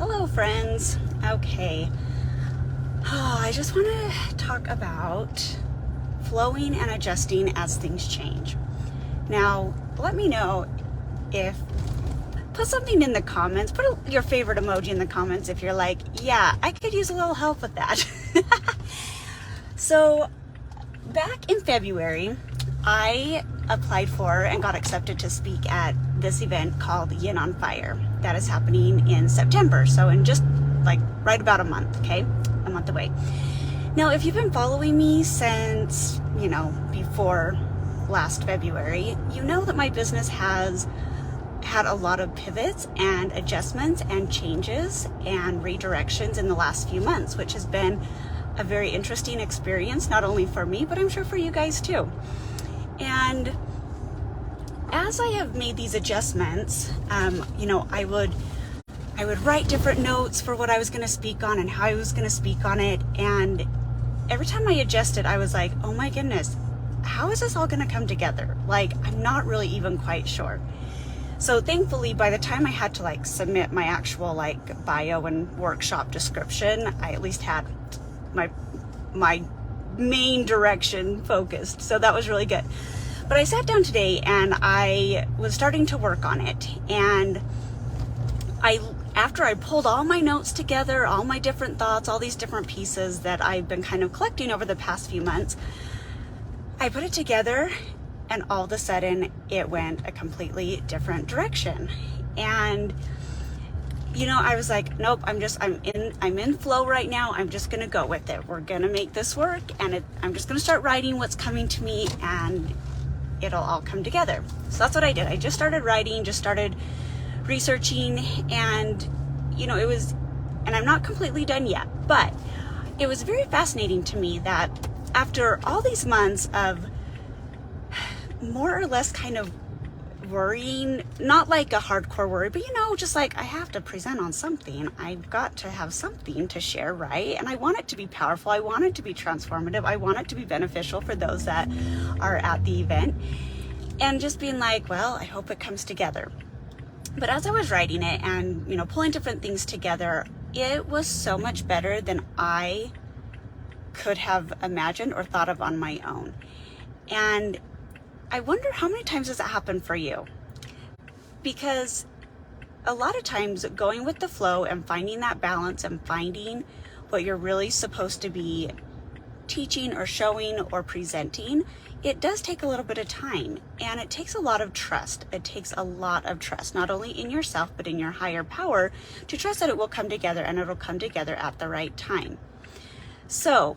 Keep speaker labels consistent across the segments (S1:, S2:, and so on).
S1: Hello friends. Okay. I just want to talk about flowing and adjusting as things change. Now, let me know if, put something in the comments, put your favorite emoji in the comments if you're like, yeah, I could use a little help with that. So, back in February, I applied for and got accepted to speak at this event called Yin on Fire that is happening in September. So in just like right about a month, okay? A month away. Now, if you've been following me since, before last February, you know that my business has had a lot of pivots and adjustments and changes and redirections in the last few months, which has been a very interesting experience, not only for me, but I'm sure for you guys too. And as I have made these adjustments, I would write different notes for what I was going to speak on and how I was going to speak on it. And every time I adjusted, I was like, oh my goodness, how is this all going to come together? Like, I'm not really even quite sure. So thankfully, by the time I had to submit my actual bio and workshop description, I at least had my main direction focused. So that was really good. But I sat down today and I was starting to work on it. And after I pulled all my notes together, all my different thoughts, all these different pieces that I've been kind of collecting over the past few months, I put it together and all of a sudden it went a completely different direction. And I was like, nope, I'm in flow right now. I'm just going to go with it. We're going to make this work. And I'm just going to start writing what's coming to me and it'll all come together. So that's what I did. I just started writing, just started researching, and and I'm not completely done yet, but it was very fascinating to me that after all these months of more or less kind of worrying, not like a hardcore worry, but just like I have to present on something. I've got to have something to share, right? And I want it to be powerful. I want it to be transformative. I want it to be beneficial for those that are at the event. And just being like, well, I hope it comes together. But as I was writing it and, pulling different things together, it was so much better than I could have imagined or thought of on my own. And I wonder how many times does it happen for you? Because a lot of times going with the flow and finding that balance and finding what you're really supposed to be teaching or showing or presenting, it does take a little bit of time, and it takes a lot of trust. It takes a lot of trust, not only in yourself, but in your higher power, to trust that it will come together and it'll come together at the right time. So,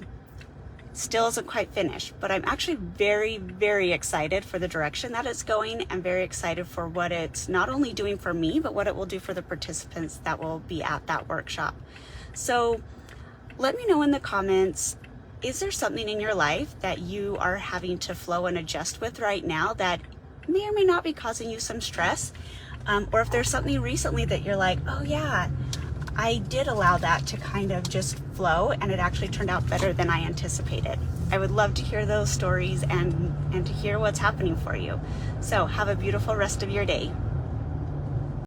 S1: still isn't quite finished, but I'm actually very, very excited for the direction that it's going, and very excited for what it's not only doing for me, but what it will do for the participants that will be at that workshop. So let me know in the comments, is there something in your life that you are having to flow and adjust with right now that may or may not be causing you some stress? Or if there's something recently that you're like, oh yeah, I did allow that to kind of just flow and it actually turned out better than I anticipated. I would love to hear those stories and to hear what's happening for you. So have a beautiful rest of your day.